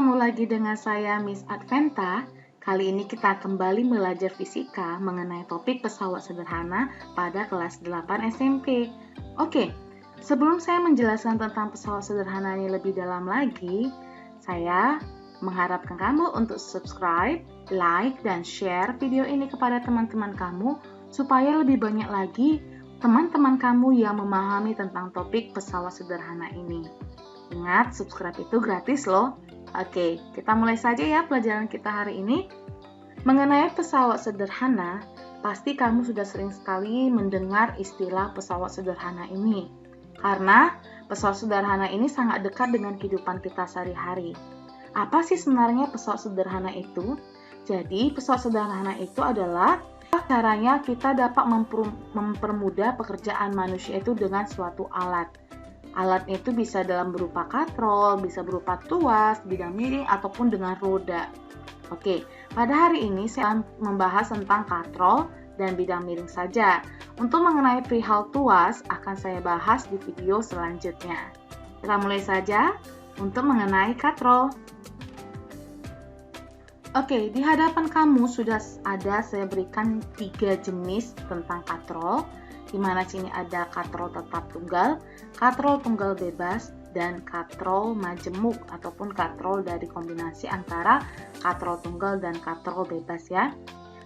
ketemu lagi dengan saya Miss Adventa. Kali ini kita kembali belajar fisika mengenai topik pesawat sederhana pada kelas 8 SMP. Oke, sebelum saya menjelaskan tentang pesawat sederhana ini lebih dalam lagi, saya mengharapkan kamu untuk subscribe, like, dan share video ini kepada teman-teman kamu supaya lebih banyak lagi teman-teman kamu yang memahami tentang topik pesawat sederhana ini. Ingat, subscribe itu gratis loh. Oke, kita mulai saja ya pelajaran kita hari ini. Mengenai pesawat sederhana, pasti kamu sudah sering sekali mendengar istilah pesawat sederhana ini. Karena pesawat sederhana ini sangat dekat dengan kehidupan kita sehari-hari. Apa sih sebenarnya pesawat sederhana itu? Jadi, pesawat sederhana itu adalah caranya kita dapat mempermudah pekerjaan manusia itu dengan suatu alat. Alat itu bisa dalam berupa katrol, bisa berupa tuas, bidang miring, ataupun dengan roda. Oke, pada hari ini saya akan membahas tentang katrol dan bidang miring saja. Untuk mengenai perihal tuas akan saya bahas di video selanjutnya. Kita mulai saja untuk mengenai katrol. Oke, di hadapan kamu sudah ada saya berikan 3 jenis tentang katrol, di mana sini ada katrol tetap tunggal, katrol tunggal bebas, dan katrol majemuk ataupun katrol dari kombinasi antara katrol tunggal dan katrol bebas ya.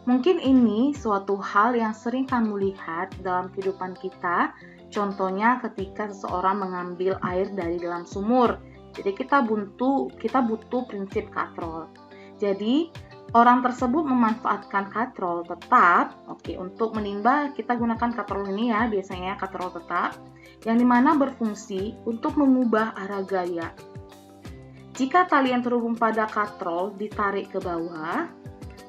Mungkin ini suatu hal yang sering kamu lihat dalam kehidupan kita, contohnya ketika seseorang mengambil air dari dalam sumur. Jadi kita butuh prinsip katrol. Jadi orang tersebut memanfaatkan katrol tetap, untuk menimba kita gunakan katrol ini ya, biasanya katrol tetap, yang dimana berfungsi untuk mengubah arah gaya. Jika tali yang terhubung pada katrol ditarik ke bawah,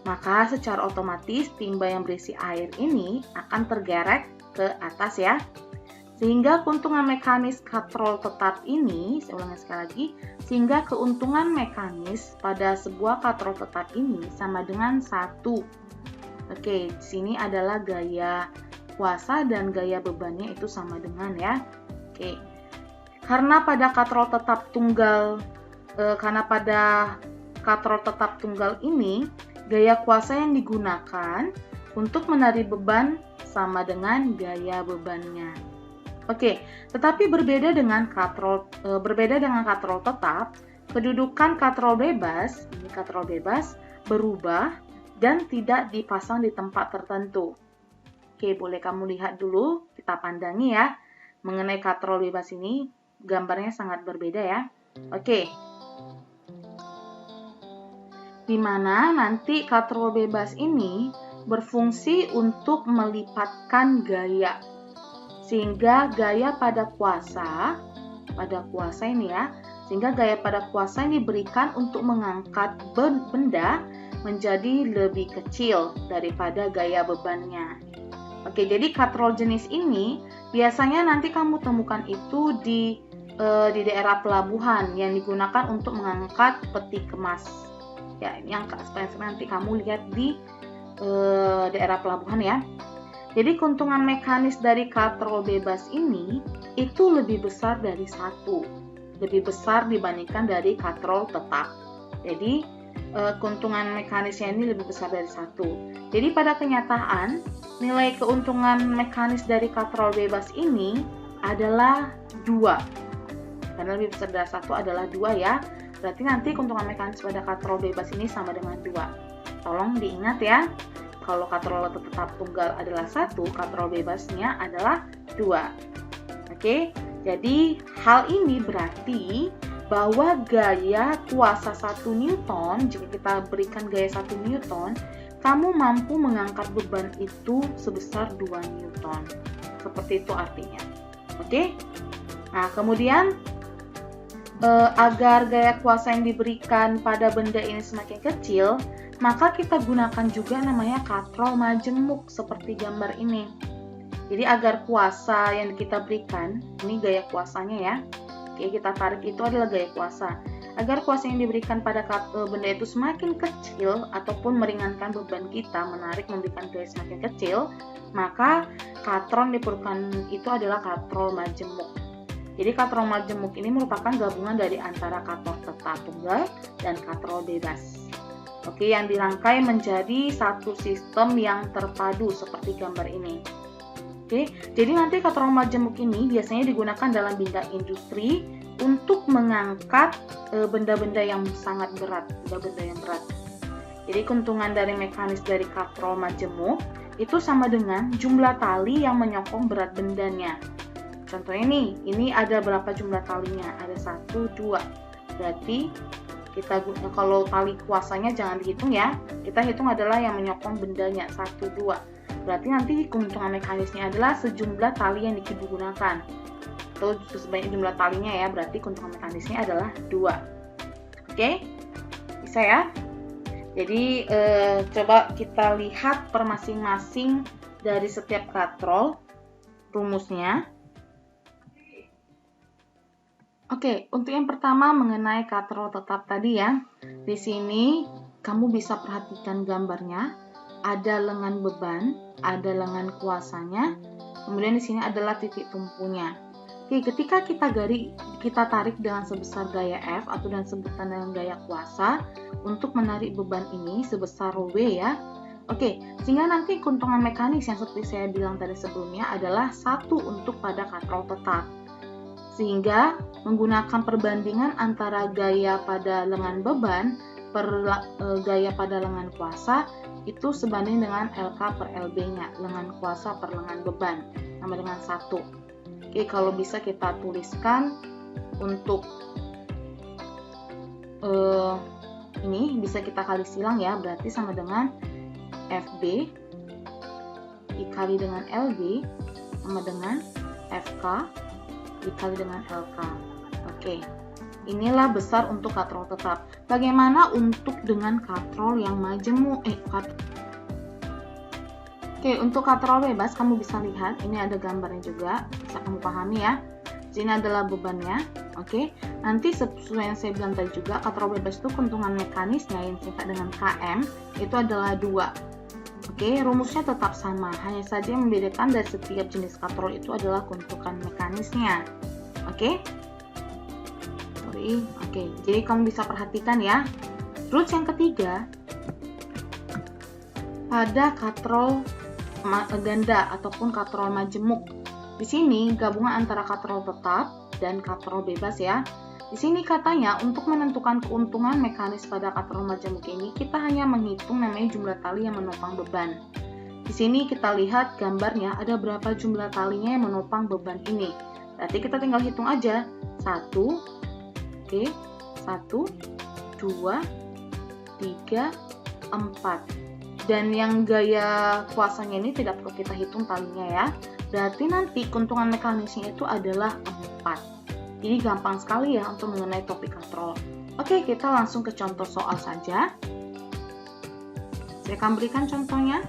maka secara otomatis timba yang berisi air ini akan tergerek ke atas ya. Sehingga keuntungan mekanis katrol tetap ini, saya ulangi sekali lagi, sehingga keuntungan mekanis pada sebuah katrol tetap ini sama dengan 1. Oke, di sini adalah gaya kuasa dan gaya bebannya itu sama dengan ya. Oke. Karena pada katrol tetap tunggal ini, gaya kuasa yang digunakan untuk menarik beban sama dengan gaya bebannya. Oke, tetapi berbeda dengan katrol tetap, kedudukan katrol bebas berubah dan tidak dipasang di tempat tertentu. Oke, boleh kamu lihat dulu, kita pandangi ya. Mengenai katrol bebas ini, gambarnya sangat berbeda ya. Oke. Di mana nanti katrol bebas ini berfungsi untuk melipatkan gaya. Sehingga gaya pada kuasa ini ya, sehingga gaya pada kuasa ini diberikan untuk mengangkat benda menjadi lebih kecil daripada gaya bebannya. Oke, jadi katrol jenis ini biasanya nanti kamu temukan itu di daerah pelabuhan yang digunakan untuk mengangkat peti kemas. Ya, ini yang nanti kamu lihat di daerah pelabuhan ya. Jadi keuntungan mekanis dari katrol bebas ini itu lebih besar dari 1. Lebih besar dibandingkan dari katrol tetap. Jadi keuntungan mekanisnya ini lebih besar dari 1. Jadi pada kenyataan nilai keuntungan mekanis dari katrol bebas ini adalah 2. Karena lebih besar dari 1 adalah 2 ya. Berarti nanti keuntungan mekanis pada katrol bebas ini sama dengan 2. Tolong diingat ya. Kalau katrol tetap tunggal adalah 1, katrol bebasnya adalah 2. Oke, jadi hal ini berarti bahwa gaya kuasa 1 Newton, jika kita berikan gaya 1 Newton, kamu mampu mengangkat beban itu sebesar 2 Newton. Seperti itu artinya. Oke, nah kemudian agar gaya kuasa yang diberikan pada benda ini semakin kecil, maka kita gunakan juga namanya katrol majemuk seperti gambar ini. Jadi agar kuasa yang kita berikan, ini gaya kuasanya ya. Oke, kita tarik itu adalah gaya kuasa. Agar kuasa yang diberikan pada benda itu semakin kecil ataupun meringankan beban kita menarik memberikan gaya semakin kecil, maka katrol yang diperlukan itu adalah katrol majemuk. Jadi katrol majemuk ini merupakan gabungan dari antara katrol tetap tunggal dan katrol bebas. Oke, yang dirangkai menjadi satu sistem yang terpadu seperti gambar ini. Oke, jadi nanti katrol majemuk ini biasanya digunakan dalam bidang industri untuk mengangkat benda-benda yang sangat berat, benda-benda yang berat. Jadi keuntungan dari mekanis dari katrol majemuk itu sama dengan jumlah tali yang menyokong berat bendanya. Contohnya ini ada berapa jumlah talinya? Ada 1, 2. Berarti kita kalau tali kuasanya jangan dihitung ya. Kita hitung adalah yang menyokong bendanya 1, 2. Berarti nanti keuntungan mekanisnya adalah sejumlah tali yang digunakan. Atau sebanyak jumlah talinya ya, berarti keuntungan mekanisnya adalah 2. Oke? Bisa ya? Jadi coba kita lihat per masing-masing dari setiap katrol rumusnya. Oke, untuk yang pertama mengenai katrol tetap tadi ya. Di sini kamu bisa perhatikan gambarnya. Ada lengan beban, ada lengan kuasanya. Kemudian di sini adalah titik tumpunya. Oke, ketika kita tarik dengan sebesar gaya F atau dengan sebutan dengan gaya kuasa untuk menarik beban ini sebesar W ya. Oke, sehingga nanti keuntungan mekanis yang seperti saya bilang tadi sebelumnya adalah 1 untuk pada katrol tetap. Sehingga menggunakan perbandingan antara gaya pada lengan beban per gaya pada lengan kuasa itu sebanding dengan LK per LB-nya, lengan kuasa per lengan beban, sama dengan 1. Oke, kalau bisa kita tuliskan untuk ini bisa kita kali silang ya, berarti sama dengan FB dikali dengan LB sama dengan FK dikali dengan LK. Oke, inilah besar untuk katrol tetap. Bagaimana untuk dengan katrol yang majemuk? Oke, untuk katrol bebas kamu bisa lihat, ini ada gambarnya juga, bisa kamu pahami ya. Sini adalah bebannya. Oke, nanti sesuai yang saya bilang tadi juga, katrol bebas itu keuntungan mekanisnya yang disingkat dengan KM itu adalah 2. Oke, rumusnya tetap sama, hanya saja yang membedakan dari setiap jenis katrol itu adalah keuntungan mekanisnya. Oke? Oke, jadi kamu bisa perhatikan ya. Terus yang ketiga, pada katrol ganda ataupun katrol majemuk. Di sini gabungan antara katrol tetap dan katrol bebas ya. Di sini katanya untuk menentukan keuntungan mekanis pada katrol majemuk ini kita hanya menghitung namanya jumlah tali yang menopang beban. Di sini kita lihat gambarnya ada berapa jumlah talinya yang menopang beban ini. Berarti kita tinggal hitung aja. 1, oke, 1, 2, 3, 4. Dan yang gaya kuasanya ini tidak perlu kita hitung talinya ya. Berarti nanti keuntungan mekanisnya itu adalah 4. Jadi gampang sekali ya untuk mengenai topik katrol. Oke, kita langsung ke contoh soal saja. Saya akan berikan contohnya.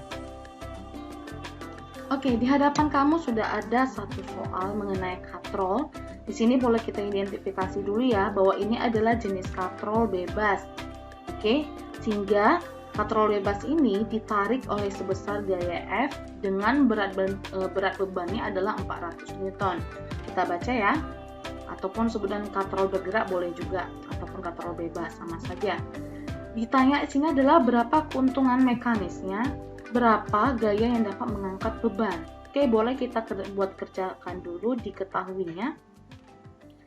Oke, di hadapan kamu sudah ada satu soal mengenai katrol. Di sini boleh kita identifikasi dulu ya bahwa ini adalah jenis katrol bebas. Oke, sehingga katrol bebas ini ditarik oleh sebesar gaya F dengan berat bebannya adalah 400 Newton. Kita baca ya. Ataupun sebutan katrol bergerak boleh juga, ataupun katrol bebas sama saja. Ditanya di sini adalah berapa keuntungan mekanisnya, berapa gaya yang dapat mengangkat beban. Oke, boleh kita buat kerjakan dulu diketahuinya.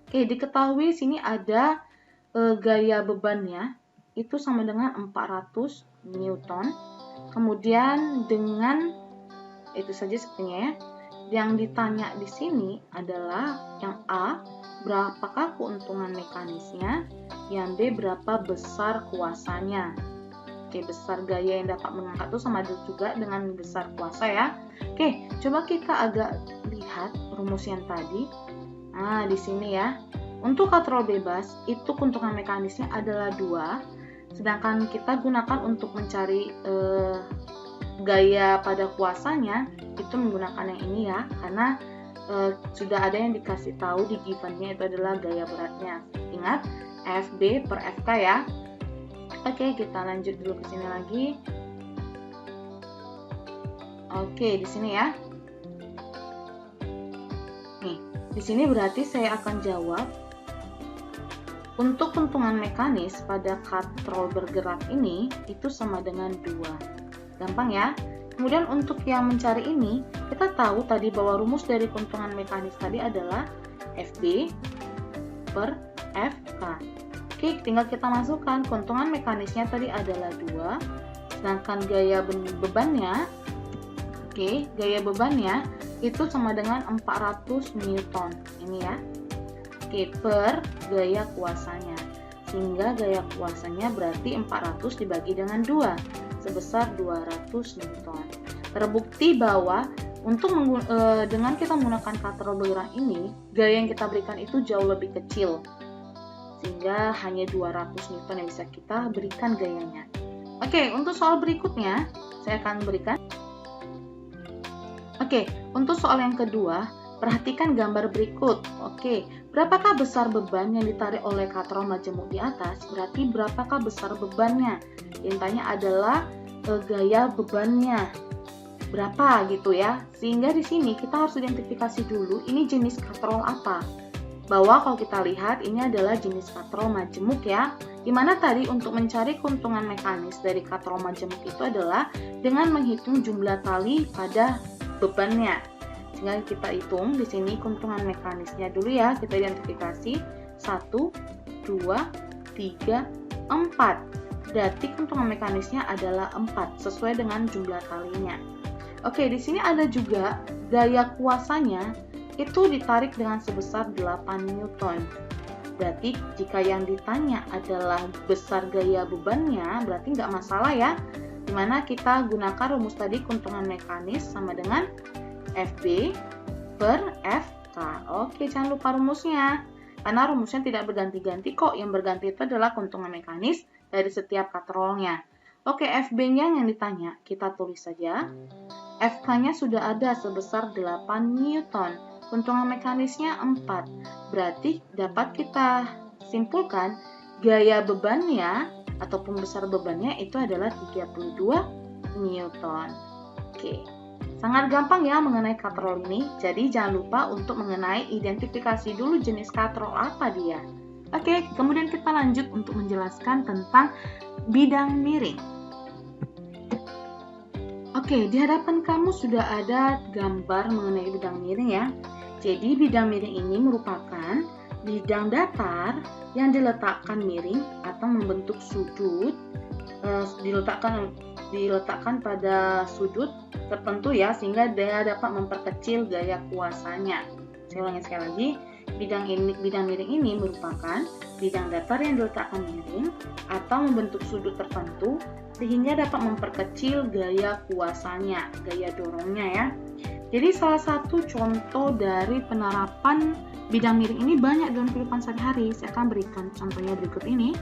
Oke, diketahui sini ada gaya bebannya itu sama dengan 400 Newton. Kemudian dengan itu saja sepertinya ya. Yang ditanya di sini adalah yang A, berapakah keuntungan mekanisnya, yang B, berapa besar kuasanya. Oke, besar gaya yang dapat mengangkat itu sama juga dengan besar kuasa ya. Oke, coba kita agak lihat rumus yang tadi. Nah, di sini ya. Untuk katrol bebas, itu keuntungan mekanisnya adalah 2, sedangkan kita gunakan untuk mencari gaya pada kuasanya itu menggunakan yang ini ya, karena sudah ada yang dikasih tahu di givennya itu adalah gaya beratnya. Ingat FB per FK ya. Oke, kita lanjut dulu ke sini lagi. Oke, di sini ya. Nih, Di sini berarti saya akan jawab untuk keuntungan mekanis pada katrol bergerak ini itu sama dengan 2. Gampang ya? Kemudian untuk yang mencari ini, kita tahu tadi bahwa rumus dari keuntungan mekanis tadi adalah FB per FK. Oke, tinggal kita masukkan keuntungan mekanisnya tadi adalah 2, sedangkan gaya bebannya, gaya bebannya itu sama dengan 400 Newton. Ini ya. Per gaya kuasanya, sehingga gaya kuasanya berarti 400 dibagi dengan 2 sebesar 200 Newton. Terbukti bahwa untuk dengan kita menggunakan katrol bergerak ini, gaya yang kita berikan itu jauh lebih kecil, sehingga hanya 200 Newton yang bisa kita berikan gayanya. Oke, untuk soal berikutnya saya akan berikan. Oke, untuk soal yang kedua, perhatikan gambar berikut. Oke, berapakah besar beban yang ditarik oleh katrol majemuk di atas? Berarti berapakah besar bebannya? Yang tanya adalah gaya bebannya berapa gitu ya. Sehingga di sini kita harus identifikasi dulu ini jenis katrol apa. Bahwa kalau kita lihat ini adalah jenis katrol majemuk ya. Dimana tadi untuk mencari keuntungan mekanis dari katrol majemuk itu adalah dengan menghitung jumlah tali pada bebannya. Sehingga kita hitung di sini keuntungan mekanisnya dulu ya, kita identifikasi 1, 2, 3, 4. Berarti keuntungan mekanisnya adalah 4 sesuai dengan jumlah talinya. Oke, di sini ada juga gaya kuasanya itu ditarik dengan sebesar 8 Newton. Berarti jika yang ditanya adalah besar gaya bebannya, berarti nggak masalah ya. Dimana kita gunakan rumus tadi keuntungan mekanis sama dengan FB per FK. Oke, jangan lupa rumusnya. Karena rumusnya tidak berganti-ganti kok. Yang berganti itu adalah keuntungan mekanis dari setiap katrolnya. Oke, FB-nya yang ditanya, kita tulis saja. FK-nya sudah ada sebesar 8 Newton. Keuntungan mekanisnya 4. Berarti dapat kita simpulkan gaya bebannya ataupun besar bebannya itu adalah 32 Newton. Oke. Sangat gampang ya mengenai katrol ini, jadi jangan lupa untuk mengenai identifikasi dulu jenis katrol apa dia. Oke, kemudian kita lanjut untuk menjelaskan tentang bidang miring. Oke, di hadapan kamu sudah ada gambar mengenai bidang miring ya. Jadi bidang miring ini merupakan bidang datar yang diletakkan miring atau membentuk sudut, diletakkan pada sudut tertentu ya, sehingga dia dapat memperkecil gaya kuasanya. Saya ulangi sekali lagi, bidang miring ini merupakan bidang datar yang diletakkan miring atau membentuk sudut tertentu sehingga dapat memperkecil gaya kuasanya, gaya dorongnya ya. Jadi salah satu contoh dari penerapan bidang miring ini banyak dalam kehidupan sehari-hari. Saya akan berikan contohnya berikut ini.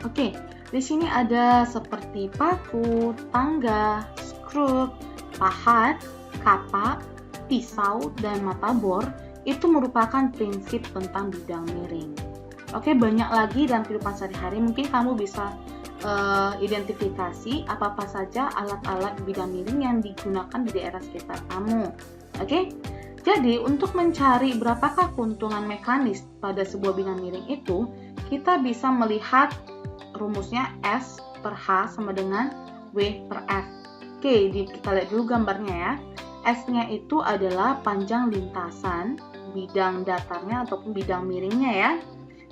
Oke, di sini ada seperti paku, tangga, skrup, pahat, kapak, pisau, dan mata bor. Itu merupakan prinsip tentang bidang miring. Oke, banyak lagi dalam kehidupan sehari-hari. Mungkin kamu bisa identifikasi apa-apa saja alat-alat bidang miring yang digunakan di daerah sekitar kamu. Oke, jadi untuk mencari berapakah keuntungan mekanis pada sebuah bidang miring itu, kita bisa melihat rumusnya S per H sama dengan W per F. Oke, kita lihat dulu gambarnya ya. S-nya itu adalah panjang lintasan bidang datarnya ataupun bidang miringnya ya.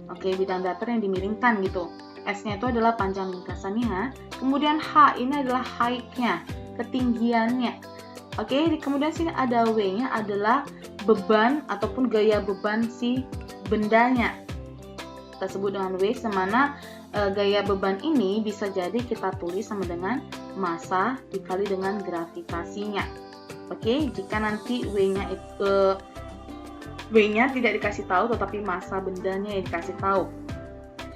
Oke, bidang datar yang dimiringkan gitu. S-nya itu adalah panjang lintasannya. Kemudian H ini adalah height-nya, ketinggiannya. Oke, kemudian sini ada W-nya adalah beban ataupun gaya beban si bendanya. Kita sebut dengan W, semana gaya beban ini bisa jadi kita tulis sama dengan massa dikali dengan gravitasinya. Oke, jika nanti W-nya tidak dikasih tahu tetapi massa bendanya yang dikasih tahu.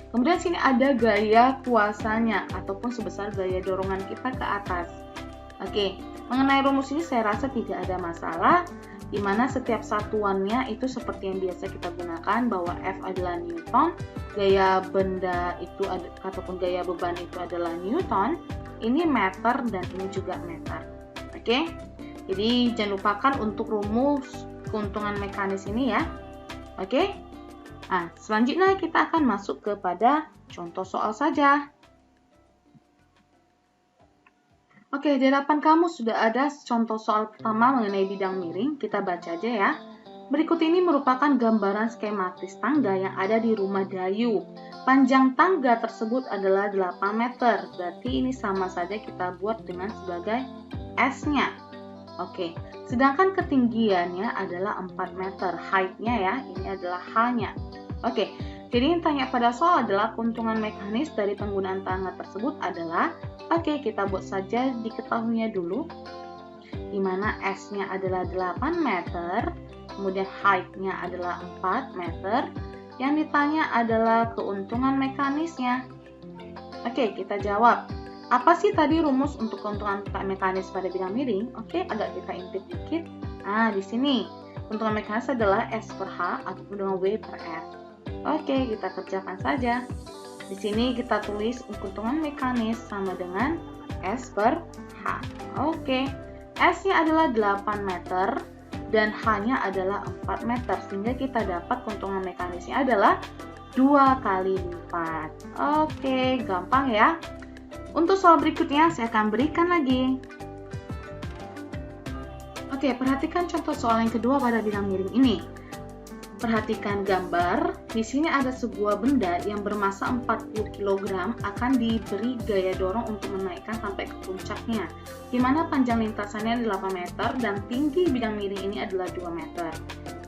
Kemudian sini ada gaya kuasanya ataupun sebesar gaya dorongan kita ke atas. Oke, mengenai rumus ini saya rasa tidak ada masalah, di mana setiap satuannya itu seperti yang biasa kita gunakan, bahwa F adalah Newton, gaya benda itu ataupun gaya beban itu adalah Newton, ini meter dan ini juga meter. Oke, jadi jangan lupakan untuk rumus keuntungan mekanis ini ya. Oke? Nah, selanjutnya kita akan masuk kepada contoh soal saja. Oke, di hadapan kamu sudah ada contoh soal pertama mengenai bidang miring. Kita baca aja ya. Berikut ini merupakan gambaran skematis tangga yang ada di rumah Dayu. Panjang tangga tersebut adalah 8 meter. Berarti ini sama saja kita buat dengan sebagai S-nya. Oke, sedangkan ketinggiannya adalah 4 meter. Height-nya ya, ini adalah H-nya. Oke, jadi yang tanya pada soal adalah keuntungan mekanis dari penggunaan tangga tersebut adalah, oke, kita buat saja diketahuinya dulu, di mana S-nya adalah 8 meter, kemudian height-nya adalah 4 meter, yang ditanya adalah keuntungan mekanisnya. Oke, kita jawab. Apa sih tadi rumus untuk keuntungan mekanis pada bidang miring? Oke, agak kita intip dikit. Nah, di sini, keuntungan mekanis adalah S per H ataupun dengan W per F. Oke, kita kerjakan saja. Di sini kita tulis keuntungan mekanis sama dengan S per H. Oke, S-nya adalah 8 meter dan H-nya adalah 4 meter. Sehingga kita dapat keuntungan mekanisnya adalah 2 kali lipat. Oke, gampang ya. Untuk soal berikutnya saya akan berikan lagi. Oke, perhatikan contoh soal yang kedua pada bidang miring ini. Perhatikan gambar, di sini ada sebuah benda yang bermasa 40 kg akan diberi gaya dorong untuk menaikkan sampai ke puncaknya, di mana panjang lintasannya 8 meter dan tinggi bidang miring ini adalah 2 meter.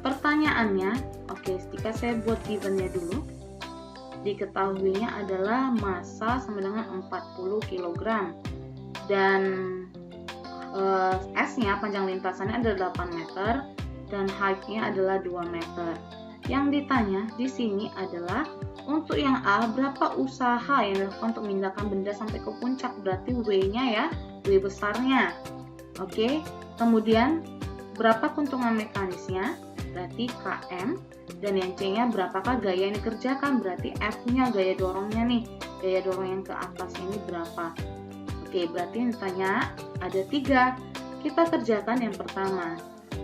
Pertanyaannya, oke, jika saya buat givennya dulu, diketahuinya adalah massa sama dengan 40 kg dan S-nya panjang lintasannya adalah 8 meter dan height-nya adalah 2 meter. Yang ditanya di sini adalah untuk yang A, berapa usaha yang dilakukan untuk memindahkan benda sampai ke puncak? Berarti W-nya ya, W besarnya. Oke, kemudian berapa keuntungan mekanisnya? Berarti KM. Dan yang C-nya berapakah gaya yang dikerjakan? Berarti F-nya gaya dorongnya nih. Gaya dorong yang ke atas ini berapa? Oke, berarti yang ditanya ada 3. Kita kerjakan yang pertama.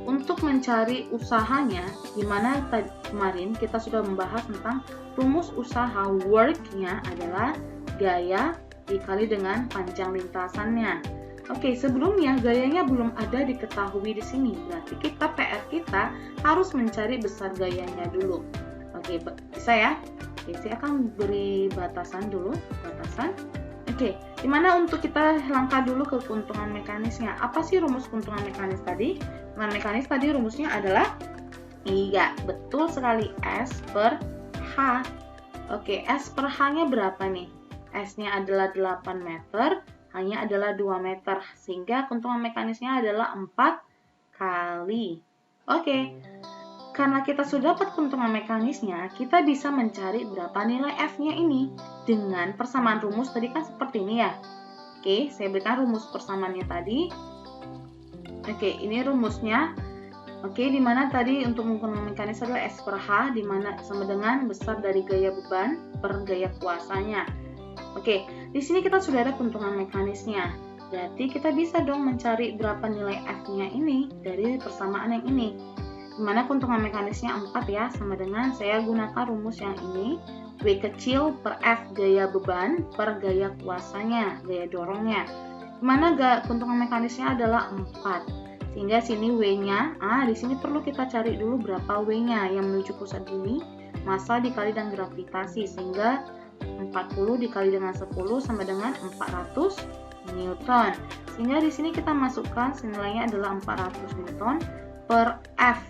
Untuk mencari usahanya, dimana kemarin kita sudah membahas tentang rumus usaha work-nya adalah gaya dikali dengan panjang lintasannya. Oke, sebelumnya gayanya belum ada diketahui di sini. Berarti PR kita harus mencari besar gayanya dulu. Oke, bisa ya? Oke, saya akan beri batasan dulu, batasan. Oke, dimana untuk kita langkah dulu ke keuntungan mekanisnya. Apa sih rumus keuntungan mekanis tadi? Keuntungan mekanis tadi rumusnya adalah, iya, betul sekali, S per H. Oke, S per H-nya berapa nih? S-nya adalah 8 meter, H-nya adalah 2 meter. Sehingga keuntungan mekanisnya adalah 4 kali. Oke, karena kita sudah dapat keuntungan mekanisnya, kita bisa mencari berapa nilai F-nya ini. Dengan persamaan rumus tadi kan seperti ini ya. Oke, saya berikan rumus persamaannya tadi. Oke, ini rumusnya. Oke, dimana tadi untuk keuntungan mekanis adalah S per H, dimana sama dengan besar dari gaya beban per gaya kuasanya. Oke, di sini kita sudah ada keuntungan mekanisnya. Berarti kita bisa dong mencari berapa nilai F-nya ini dari persamaan yang ini. Dimana keuntungan mekanisnya 4 ya, sama dengan saya gunakan rumus yang ini. W kecil per F gaya beban per gaya kuasanya, gaya dorongnya. Dimana keuntungan mekanisnya adalah 4. Sehingga sini W-nya, di sini perlu kita cari dulu berapa W-nya yang menuju pusat bumi, massa dikali dengan gravitasi, sehingga 40 dikali dengan 10 sama dengan 400 Newton. Sehingga di sini kita masukkan nilainya adalah 400 Newton per F.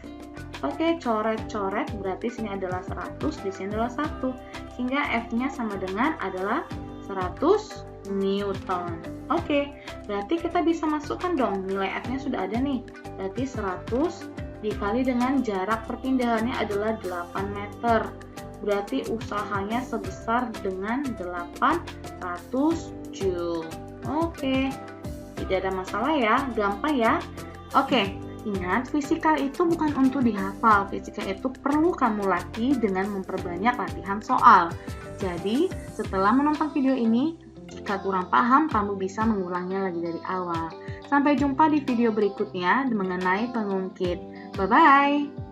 Oke, coret-coret, berarti sini adalah 100, di sini adalah 1. Sehingga F-nya sama dengan adalah 100 Newton. Oke, berarti kita bisa masukkan dong, nilai F-nya sudah ada nih. Berarti 100 dikali dengan jarak perpindahannya adalah 8 meter. Berarti usahanya sebesar dengan 800 Joule. Oke, tidak ada masalah ya, gampang ya. Oke. Ingat, fisikal itu bukan untuk dihafal. Fisikal itu perlu kamu latih dengan memperbanyak latihan soal. Jadi, setelah menonton video ini, jika kurang paham, kamu bisa mengulangnya lagi dari awal. Sampai jumpa di video berikutnya mengenai pengungkit. Bye-bye.